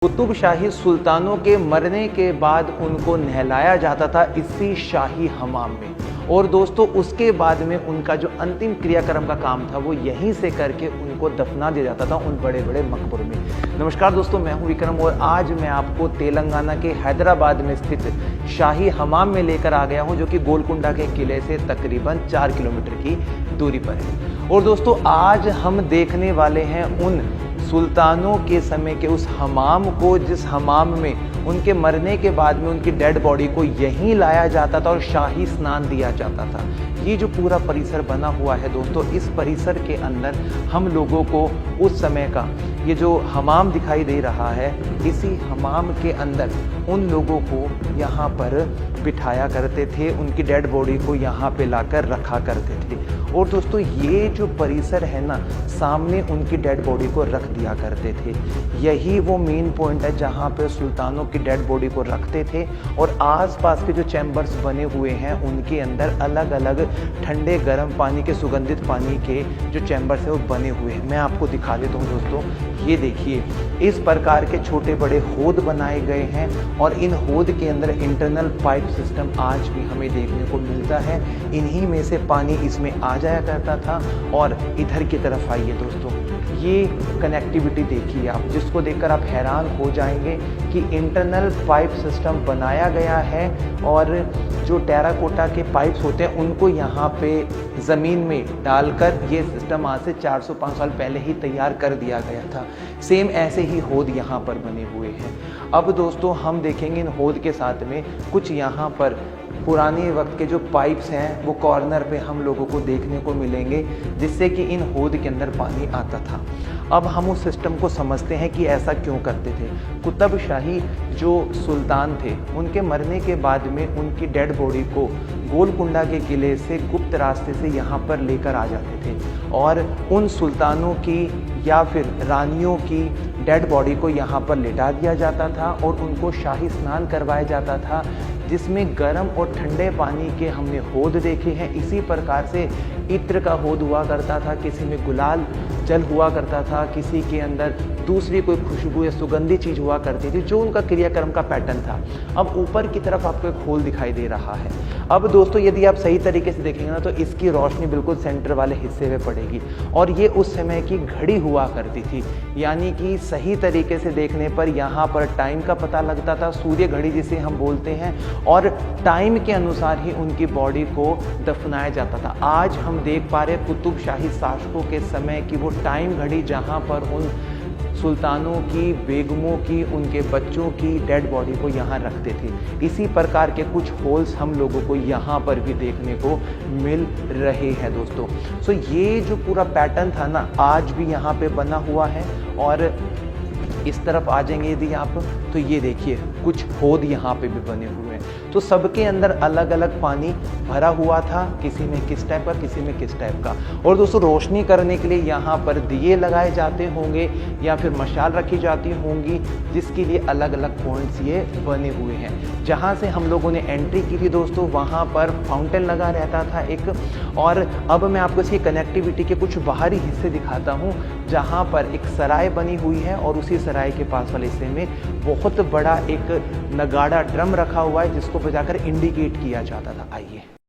कुतुब शाही सुल्तानों के मरने के बाद उनको नहलाया जाता था इसी शाही हमाम में। और दोस्तों उसके बाद में उनका जो अंतिम क्रियाक्रम का काम था वो यहीं से करके उनको दफना दिया जाता था उन बड़े बड़े मकबरों में। नमस्कार दोस्तों, मैं हूं विक्रम और आज मैं आपको तेलंगाना के हैदराबाद में स्थित शाही हमाम में लेकर आ गया हूं, जो कि गोलकुंडा के किले से तकरीबन 4 किलोमीटर की दूरी पर है। और दोस्तों आज हम देखने वाले हैं उन सुल्तानों के समय के उस हमाम को, जिस हमाम में उनके मरने के बाद में उनकी डेड बॉडी को यहीं लाया जाता था और शाही स्नान दिया जाता था। ये जो पूरा परिसर बना हुआ है दोस्तों, इस परिसर के अंदर हम लोगों को उस समय का ये जो हमाम दिखाई दे रहा है, इसी हमाम के अंदर उन लोगों को यहाँ पर बिठाया करते थे, उनकी डेड बॉडी को यहाँ पे लाकर रखा करते थे। और दोस्तों ये जो परिसर है ना, सामने उनकी डेड बॉडी को रख दिया करते थे। यही वो मेन पॉइंट है जहाँ पे सुल्तानों की डेड बॉडी को रखते थे। और आसपास के जो चैम्बर्स बने हुए हैं उनके अंदर अलग अलग ठंडे गर्म पानी के, सुगंधित पानी के जो चैम्बर्स हैं वो बने हुए हैं। मैं आपको दिखा देता हूँ दोस्तों, ये देखिए इस प्रकार के छोटे बड़े होद बनाए गए हैं और इन होद के अंदर इंटरनल पाइप सिस्टम आज भी हमें देखने को मिलता है। इन्हीं में से पानी इसमें आ जाया करता था। और इधर की तरफ आइए दोस्तों, ये कनेक्टिविटी देखिए आप, जिसको देखकर आप हैरान हो जाएंगे कि इंटरनल पाइप सिस्टम बनाया गया है। और जो टेराकोटा के पाइप्स होते हैं उनको यहाँ पे ज़मीन में डालकर ये सिस्टम आज से 400-500 साल पहले ही तैयार कर दिया गया था। सेम ऐसे ही होद यहाँ पर बने हुए हैं। अब दोस्तों हम देखेंगे इन होद के साथ में कुछ यहाँ पर पुराने वक्त के जो पाइप्स हैं वो कॉर्नर पे हम लोगों को देखने को मिलेंगे, जिससे कि इन होद के अंदर पानी आता था। अब हम उस सिस्टम को समझते हैं कि ऐसा क्यों करते थे। कुतुब शाही जो सुल्तान थे, उनके मरने के बाद में उनकी डेड बॉडी को गोलकुंडा के किले से गुप्त रास्ते से यहाँ पर लेकर आ जाते थे और उन सुल्तानों की या फिर रानियों की डेड बॉडी को यहाँ पर लिटा दिया जाता था और उनको शाही स्नान करवाया जाता था, जिसमें गर्म और ठंडे पानी के हमने होद देखे हैं। इसी प्रकार से इत्र का होद हुआ करता था, किसी में गुलाल जल हुआ करता था, किसी के अंदर दूसरी कोई खुशबू या सुगंधी चीज़ हुआ करती थी, जो उनका क्रियाक्रम का पैटर्न था। अब ऊपर की तरफ आपको एक होल दिखाई दे रहा है। अब दोस्तों यदि आप सही तरीके से देखेंगे ना, तो इसकी रोशनी बिल्कुल सेंटर वाले हिस्से में पड़ेगी। और ये उस समय की घड़ी हुआ करती थी, यानी कि सही तरीके से देखने पर यहाँ पर टाइम का पता लगता था, सूर्य घड़ी जिसे हम बोलते हैं, और टाइम के अनुसार ही उनकी बॉडी को दफनाया जाता था। आज हम देख पा रहे कुतुब शाही शासकों के समय की वो टाइम घड़ी, जहाँ पर उन सुल्तानों की, बेगमों की, उनके बच्चों की डेड बॉडी को यहाँ रखते थे। इसी प्रकार के कुछ होल्स हम लोगों को यहाँ पर भी देखने को मिल रहे हैं दोस्तों। सो ये जो पूरा पैटर्न था ना, आज भी यहाँ पे बना हुआ है। और इस तरफ आ जाएंगे यदि आप, तो ये देखिए कुछ होद यहाँ पे भी बने हुए हैं। तो सबके अंदर अलग अलग पानी भरा हुआ था, किसी में किस टाइप का, किसी में किस टाइप का। और दोस्तों रोशनी करने के लिए यहाँ पर दिए लगाए जाते होंगे या फिर मशाल रखी जाती होंगी, जिसके लिए अलग अलग पॉइंट्स ये बने हुए हैं। जहाँ से हम लोगों ने एंट्री की थी दोस्तों, वहाँ पर फाउंटेन लगा रहता था एक। और अब मैं आपको इसकी कनेक्टिविटी के कुछ बाहरी हिस्से दिखाता हूँ, जहाँ पर एक सराय बनी हुई है और उसी सराय के पास वाले हिस्से में बहुत बड़ा एक नगाड़ा ड्रम रखा हुआ है, जिसको बजाकर इंडिकेट किया जाता था। आइए।